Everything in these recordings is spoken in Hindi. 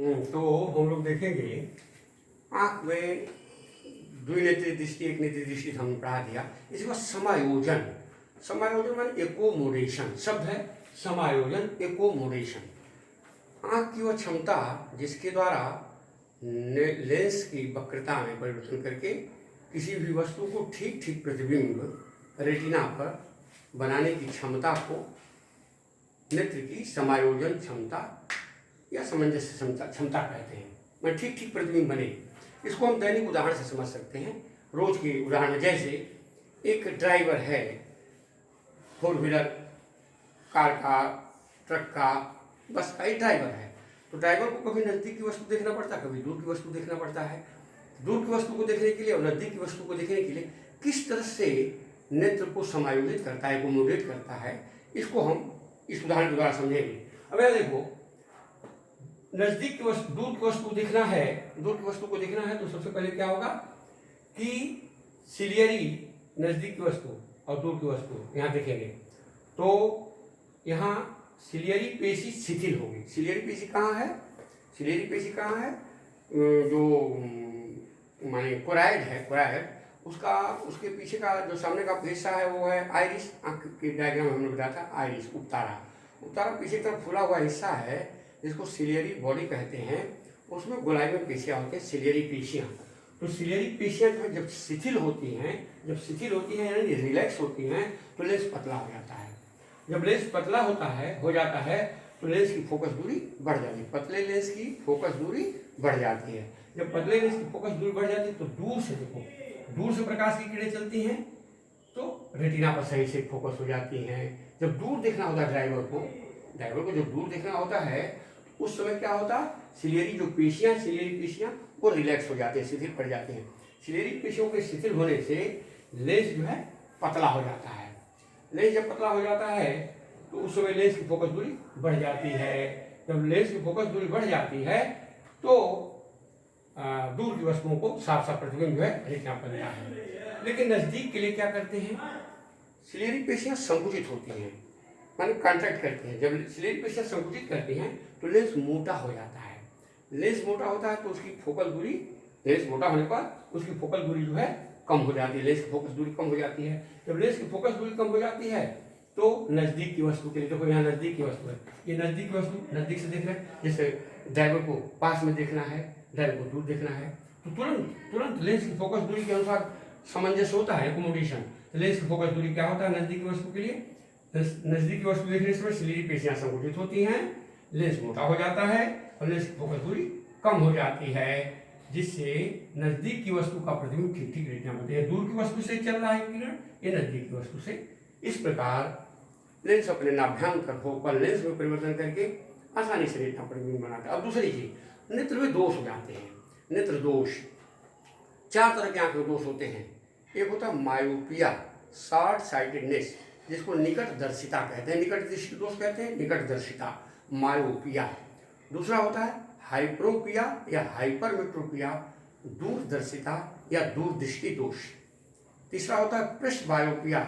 तो हम लोग देखेंगे आँख में द्विनेत्री दृष्टि एक नेत्री दृष्टि हमने पढ़ा दिया। इसके बाद समायोजन। समायोजन माने एकोमोडेशन शब्द है, समायोजन एकोमोडेशन। आँख की वह क्षमता जिसके द्वारा लेंस की वक्रता में परिवर्तन करके किसी भी वस्तु को ठीक ठीक प्रतिबिंब रेटिना पर बनाने की क्षमता को नेत्र की समायोजन क्षमता या सामंजस्य क्षमता कहते हैं। मैं ठीक ठीक प्रतिबिंब बने, इसको हम दैनिक उदाहरण से समझ सकते हैं। रोज के उदाहरण में जैसे एक ड्राइवर है, फोर व्हीलर कार का, ट्रक का, बस का एक ड्राइवर है। तो ड्राइवर को कभी नज़दीक की वस्तु देखना पड़ता है, कभी दूर की वस्तु देखना पड़ता है। दूर की वस्तु को देखने के लिए और नज़दीक की वस्तु को देखने के लिए किस तरह से नेत्र को समायोजित करता है, एकोमोडेट करता है, इसको हम इस उदाहरण के द्वारा समझेंगे। अब यह देखो, नज़दीक की वस्तु, दूर की वस्तु देखना है, दूर की वस्तु को देखना है तो सबसे पहले क्या होगा कि सिलियरी नज़दीक की वस्तु और दूर की वस्तु यहाँ देखेंगे तो यहाँ सिलियरी पेशी शिथिल होगी। सिलियरी पेशी कहाँ है? सिलियरी पेशी कहाँ है? जो माने कोराइड है, कोराइड उसका, उसके पीछे का जो सामने का हिस्सा है वो है आइरिस। आँख के डायग्राम में हमने बताया था आइरिस, उपतारा। उपतारा पीछे की तरफ फूला हुआ हिस्सा है जिसको सिलियरी बॉडी कहते हैं। उसमें गोलाई में पेशियाँ होती हैं, सिलियरी पेशियाँ। तो सिलियरी पेशियाँ जो है जब शिथिल होती हैं, जब शिथिल होती हैं यानी रिलैक्स होती हैं तो लेंस पतला हो जाता है। जब लेंस पतला हो जाता है तो लेंस की फोकस दूरी बढ़ जाती है। पतले लेंस की फोकस दूरी बढ़ जाती है। जब पतले लेंस की फोकस दूरी बढ़ जाती है तो दूर से देखो, दूर से प्रकाश की किरणें चलती हैं तो रेटिना पर सही से फोकस हो जाती हैं। जब दूर देखना होता है ड्राइवर को जब दूर देखना होता है उस समय क्या होता है, सिलियरी जो पेशियाँ, सिलियरी पेशियाँ वो रिलैक्स हो जाती है, शिथिल पड़ जाती हैं। सिलियरी पेशियों के शिथिल होने से लेंस जो है पतला हो जाता है। लेंस जब पतला हो जाता है तो उस समय लेंस की फोकस दूरी बढ़ जाती है। जब लेंस की फोकस दूरी बढ़ जाती है तो दूर की वस्तुओं को साफ साफ प्रतिबिंब जो है रेटिना पर मिलता है। लेकिन नज़दीक के लिए क्या करते हैं, सिलियरी पेशियाँ संकुचित होती हैं, माने कॉन्ट्रैक्ट करती हैं। जब सिलियरी पेशियाँ संकुचित करती हैं तो लेंस मोटा हो जाता है। लेंस मोटा होता है तो उसकी फोकल दूरी, लेंस मोटा होने पर उसकी फोकल दूरी जो है कम हो जाती है, लेंस की फोकस दूरी कम हो जाती है। जब लेंस की फोकस दूरी कम हो जाती है तो नज़दीक की वस्तु के लिए, देखो यहाँ नज़दीक की वस्तु है, ये नज़दीक की वस्तु नज़दीक से देख रहे हैं। जैसे ड्राइवर को पास में देखना है, ड्राइवर को दूर देखना है तो तुरंत लेंस की फोकस दूरी के अनुसार सामंजस्य होता है, एकोमोडेशन। तो लेंस की फोकस दूरी क्या होता है नज़दीक की वस्तु के लिए, नज़दीक की वस्तु देखने से सिलियरी पेशियाँ संकुचित होती हैं, लेंस मोटा हो जाता है और लेंस की फोकस दूरी कम हो जाती है, जिससे नज़दीक की वस्तु का प्रतिबिंब ठीक ठीक रेटिना बनती है। दूर की वस्तु से चल रहा है किरण, ये नज़दीक की वस्तु से। इस प्रकार लेंस अपने नाभ्यांतर फोकल लेंस में परिवर्तन करके आसानी से रेटिना प्रतिबिंब बनाता है। अब दूसरी चीज, नेत्र में दोष हो जाते हैं। नेत्र दोष, चार तरह के आंख में दोष होते हैं। एक होता है मायोपिया, शॉर्ट साइटेडनेस, जिसको निकटदर्शिता कहते हैं, निकट दृष्टि दोष कहते हैं, निकटदर्शिता मायोपिया। दूसरा होता है हाइप्रोपिया या हाइपरमेट्रोपिया, दूरदर्शिता या दूरदृष्टि दोष। तीसरा होता है पृष्ठ बायोपिया,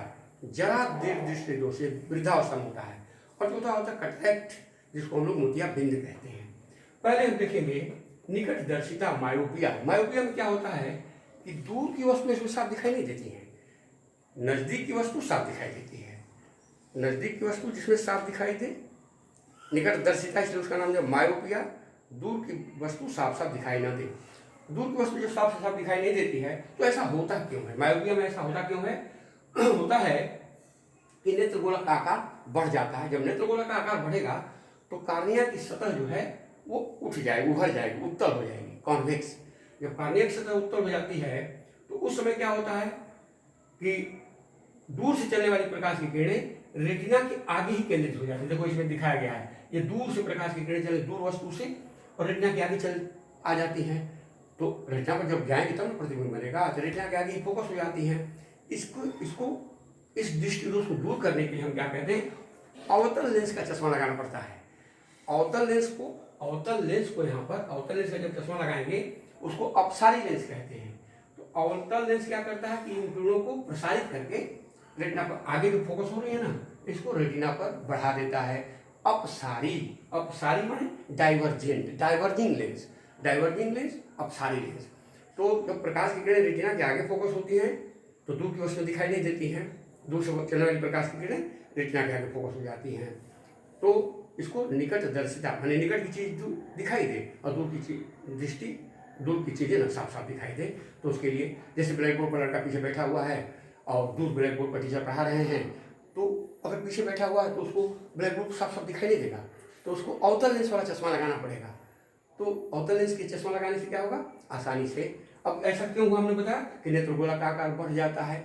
जरा दीर्घदृष्टि दोष, ये वृद्धावस्था में होता है। और चौथा होता है कटैक्ट, जिसको हम लोग मोतियाबिंद कहते हैं। पहले हम देखेंगे निकटदर्शिता मायोपिया। मायोपिया में क्या होता है कि दूर की वस्तु इसमें साफ दिखाई नहीं देती है, नज़दीक की वस्तु साफ दिखाई देती है। नज़दीक की वस्तु जिसमें साफ दिखाई दे, निकटदर्शिता, इसलिए उसका नाम है मायोपिया। दूर की वस्तु साफ साफ दिखाई ना दे, दूर की वस्तु जब साफ साफ दिखाई नहीं देती है तो ऐसा होता क्यों है, मायोपिया में ऐसा होता क्यों है? होता है कि नेत्र गोलक का आकार बढ़ जाता है। जब नेत्र गोलक का आकार बढ़ेगा तो कार्निया की सतह जो है वो उठ जाएगी, उभर जाएगी, उत्तल हो जाएगी, कॉन्वेक्स। जब कार्निया की सतह उत्तल हो जाती है तो उस समय क्या होता है कि दूर से चलने वाली प्रकाश की किरणें रेटिना के आगे ही केंद्रित हो जाती है। देखो इसमें दिखाया गया है, ये दूर से प्रकाश की किरणें चले दूर वस्तु से और रेटिना के आगे चल आ जाती हैं। तो रेटिना पर जब जाएंगे तब ना प्रतिबिंब बनेगा, तो रेटिना के आगे ही फोकस हो जाती हैं। इस दृष्टि दोष को दूर करने के लिए हम क्या कहते हैं, अवतल लेंस का चश्मा लगाना पड़ता है। अवतल लेंस को यहाँ पर अवतल लेंस का जब चश्मा लगाएंगे उसको अपसारी लेंस कहते हैं। तो अवतल लेंस क्या करता है कि इन किरणों को प्रसारित करके रेटिना पर आगे जो फोकस हो रही है ना, इसको रेटिना पर बढ़ा देता है। अपसारी अपसारी माने डाइवर्जेंट, डाइवर्जिंग लेंस, अपसारी लेंस। तो जब प्रकाश की किरणें रेटिना के आगे फोकस होती हैं तो दूर की वस्तु दिखाई नहीं देती हैं, दूर से चलने वाली प्रकाश की किरणें रेटिना के आगे फोकस हो जाती हैं। तो इसको निकटदर्शिता माने निकट की चीज़ जो दिखाई दे और दूर की चीज दृष्टि, दूर की चीज़ें ना साफ साफ दिखाई दे। तो उसके लिए जैसे ब्लैक बोर्ड पर लड़का पीछे बैठा हुआ है और दूर ब्लैक बोर्ड पर टीचर पढ़ा रहे हैं, तो अगर पीछे बैठा हुआ है तो उसको ब्लैक बोर्ड साफ साफ दिखाई नहीं देगा, तो उसको अवतल लेंस वाला चश्मा लगाना पड़ेगा। तो अवतल लेंस के चश्मा लगाने से क्या होगा, आसानी से। अब ऐसा क्यों हुआ हमने बताया कि नेत्रगोला का आकार बढ़ जाता है,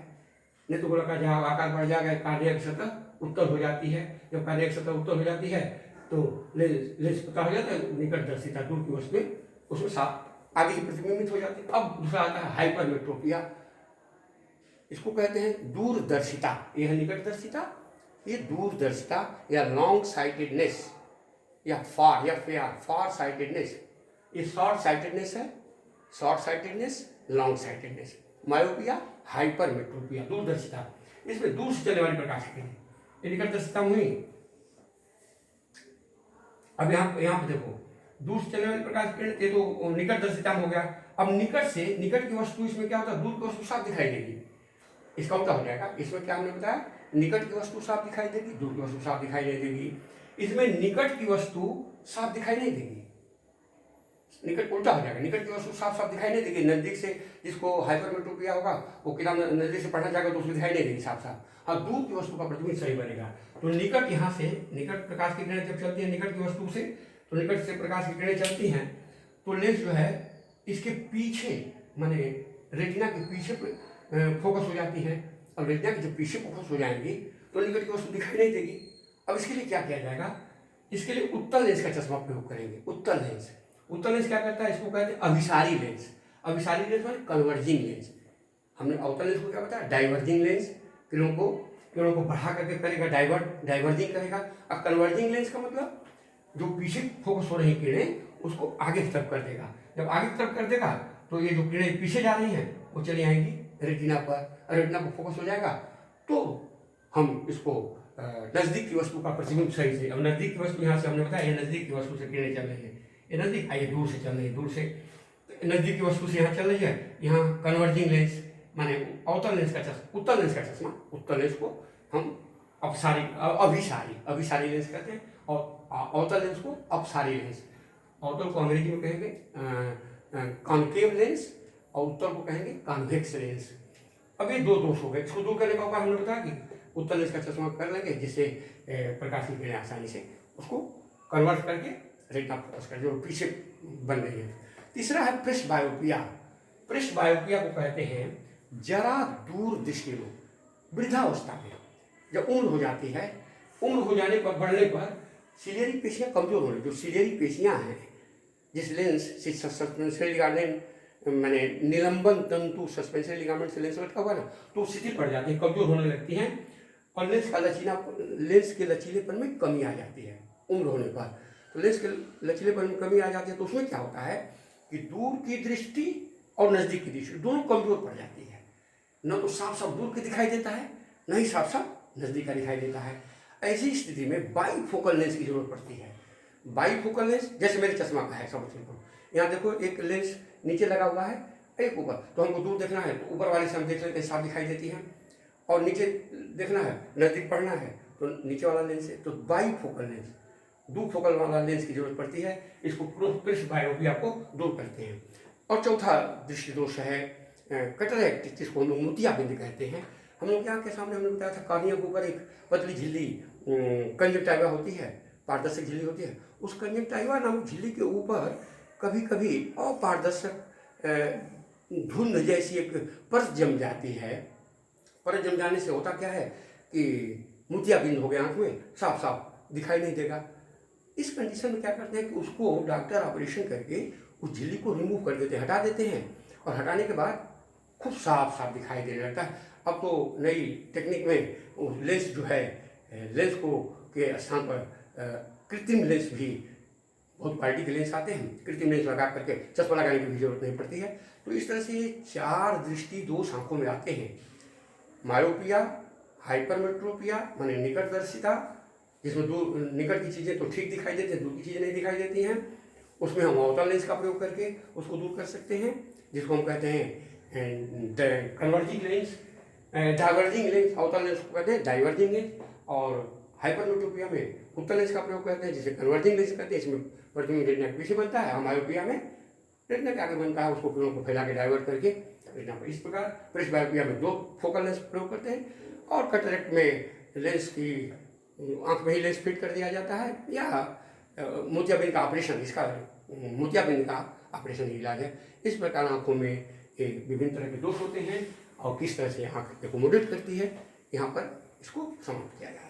नेत्रगोला का जहाँ आकार बढ़ जाएगा कार्डियक सतह उत्तल हो जाती है। जब कार्डियक सतह उत्तल हो जाती है तो लेंस पता हो जाता है, निकटदर्शिता दूर की वस्तु उसमें साफ आगे ही प्रतिबिंबित हो जाती है। अब दूसरा आता है हाइपरमेट्रोपिया, इसको कहते हैं दूरदर्शिता। यह निकटदर्शिता, ये दूरदर्शिता या लॉन्ग साइटेडनेस या फार साइटेडनेस, ये शॉर्ट साइटेडनेस है, short sightedness, long sightedness. Myopia, hypermetropia, दूरदर्शिता, इसमें दूर से चलने वाली प्रकाश की किरणें, ये निकटदर्शिता हुई। अब यहाँ पे देखो, दूर से चलने वाली प्रकाश की किरणें, ये तो निकटदर्शिता में हो गया। अब निकट की वस्तु, इसमें क्या होता है, दूर की वस्तु साफ दिखाई देगी, इसका उल्टा हो जाएगा। इसमें क्या हमने बताया, निकट की वस्तु साफ दिखाई देगी, दूर की वस्तु साफ दिखाई नहीं देगी। इसमें निकट की वस्तु साफ दिखाई नहीं देगी, निकट उल्टा हो जाएगा, निकट की वस्तु साफ साफ दिखाई नहीं देगी। नजदीक से जिसको हाइपरमेट्रोपिया होगा वो किताब नजदीक से पढ़ना चाहेगा तो उसको दिखाई नहीं देगी साफ साफ। हाँ, दूर की वस्तु का प्रतिबिंब सही बनेगा। तो निकट, यहाँ से निकट प्रकाश की किरणें जब चलती है निकट की वस्तु से, तो निकट से प्रकाश की किरणें चलती हैं तो लेंस जो है इसके पीछे माने रेटिना के पीछे फोकस हो जाती है। और रेटिना के जब पीछे फोकस हो जाएंगी तो निकट की वस्तु दिखाई नहीं देगी। अब इसके लिए क्या किया जाएगा, इसके लिए उत्तल लेंस का चश्मा प्रयोग करेंगे। उत्तल लेंस, उत्तल लेंस क्या करता है, इसको कहते हैं अभिसारी लेंस। अभिसारी लेंस माने कन्वर्जिंग लेंस। हमने अवतल लेंस को क्या बताया, डाइवर्जिंग लेंस, किरणों को बढ़ा करके करेगा, डाइवर्जिंग करेगा। अब कन्वर्जिंग लेंस का मतलब जो पीछे फोकस हो रही किरणें उसको आगे की तरफ कर देगा। जब आगे की तरफ कर देगा तो ये जो किरणें पीछे जा रही हैं वो चली आएंगी रेटिना पर, रेटिना पर फोकस हो जाएगा। तो हम इसको नज़दीक की वस्तु का प्रतिबिंब सही से, अब नज़दीक की वस्तु यहाँ से हमने बताया, ये नज़दीक की वस्तु से किरणें चल रही है, ये नज़दीक, आइए दूर से चल रही है, दूर से नज़दीक की वस्तु से यहाँ चल रही है। यहाँ कन्वर्जिंग लेंस माने अवतल लेंस का चश्मा, उत्तल लेंस का चश्मा, उत्तल लेंस को हम अभिसारी लेंस कहते हैं और अवतल लेंस को अपसारी लेंस। अवतल को अंग्रेजी में कहेंगे कॉन्केव लेंस और उत्तल को कहेंगे कॉन्वेक्स लेंस। अब ये दो दोष हो गए, इसको दूर करने का उपाय हमने बताया कि उत्तल लेंस का चश्मा कर लेंगे जिससे प्रकाश की किरणें आसानी से उसको कन्वर्ट करके रेटिना फोकस कर जो पीछे बन रही है। तीसरा है प्रेसबायोपिया। प्रेसबायोपिया को कहते हैं जरा दूर दृष्टि में, वृद्धावस्था में जब उम्र हो जाती है, उम्र हो जाने पर, बढ़ने पर सिलियरी पेशियाँ कमजोर होने, जो सिलियरी पेशियाँ हैं जिस लेंस से सस्पेंसरी लिगामेंट मैंने निलंबन तंतु सस्पेंसरी लिगामेंट से लेंस लटका हुआ ना, तो शिथिल पड़ जाती है, कमजोर होने लगती हैं और लेंस के लचीलेपन में कमी आ जाती है उम्र होने पर। तो लेंस के लचीलेपन में कमी आ जाती है तो उसमें क्या होता है कि दूर की दृष्टि और नज़दीक की दृष्टि दोनों कमजोर पड़ जाती है, न तो साफ साफ दूर की दिखाई देता है, न ही साफ साफ नज़दीक का दिखाई देता है। ऐसी स्थिति में बाईफोकल लेंस की जरूरत पड़ती है। बाईफोकल लेंस जैसे मेरे चश्मा का है, समझ लो यहाँ देखो एक लेंस नीचे लगा हुआ है, एक ऊपर, तो हमको दूर देखना है तो ऊपर वाले से हम देख लेते हैं, साफ दिखाई देती है, और नीचे देखना है, नज़दीक पढ़ना है तो नीचे वाला लेंस है। तो बाईफोकल लेंस, दो फोकल वाला लेंस की जरूरत पड़ती है, इसको प्रेसबायोपिया को दूर करते हैं। और चौथा दृष्टि दोष है कैटरैक्ट, जिसको हम लोग मोतियाबिंद कहते हैं। हम लोग यहाँ के सामने हमने बताया था कार्निया के ऊपर एक पतली झिल्ली कंजक्टाइवा होती है, पारदर्शक झिल्ली होती है, उस कंजक्टाइवा नामक झिल्ली के ऊपर कभी कभी अपारदर्शक धुंध जैसी एक परत जम जाती है। परत जम जाने से होता क्या है कि मोतियाबिंद हो गया, आँख में साफ साफ दिखाई नहीं देगा। इस कंडीशन में क्या करते हैं कि उसको डॉक्टर ऑपरेशन करके उस झिल्ली को रिमूव कर देते हैं, हटा देते हैं, और हटाने के बाद खूब साफ साफ दिखाई देने लगता है। अब तो नई टेक्निक में लेंस जो है, लेंस को के स्थान पर कृत्रिम लेंस भी, बहुत क्वालिटी के लेंस आते हैं, कृत्रिम लेंस लगा करके चश्मा लगाने की भी जरूरत नहीं पड़ती है। तो इस तरह से 4 दृष्टि दोष आँखों में आते हैं, मायोपिया, हाइपरमेट्रोपिया माने निकटदर्शिता जिसमें दूर निकट की चीज़ें तो ठीक दिखाई देती हैं, दूर की चीज़ें नहीं दिखाई देती हैं, उसमें हम अवतल लेंस का प्रयोग करके उसको दूर कर सकते हैं, जिसको हम कहते हैं कन्वर्जिंग लेंस, डाइवर्जिंग लेंस। अवतल लेंस को कहते हैं डाइवर्जिंग लेंस, और हाइपरमेट्रोपिया में उत्तल लेंस का प्रयोग करते हैं, जिसे कन्वर्जिंग लेंस कहते हैं। इसमें वर्किंग रेटिना के पीछे बनता है, मायोपिया में रेटिना के आगे बनता है, उसको किरणों को फैला के डाइवर्ट करके रेटिना पर। इस प्रकार प्रेसबायोपिया में 2 फोकल लेंस प्रयोग करते हैं, और कैटरेक्ट में लेंस की आंख में ही लेंस फिट कर दिया जाता है, या मोतियाबिंद का ऑपरेशन, इसका मोतियाबिंद का ऑपरेशन इलाज है। इस प्रकार आंखों में एक विभिन्न तरह के दोष होते हैं, और किस तरह से आंख एकोमोडेट करती है, यहाँ पर इसको समाप्त किया जाए।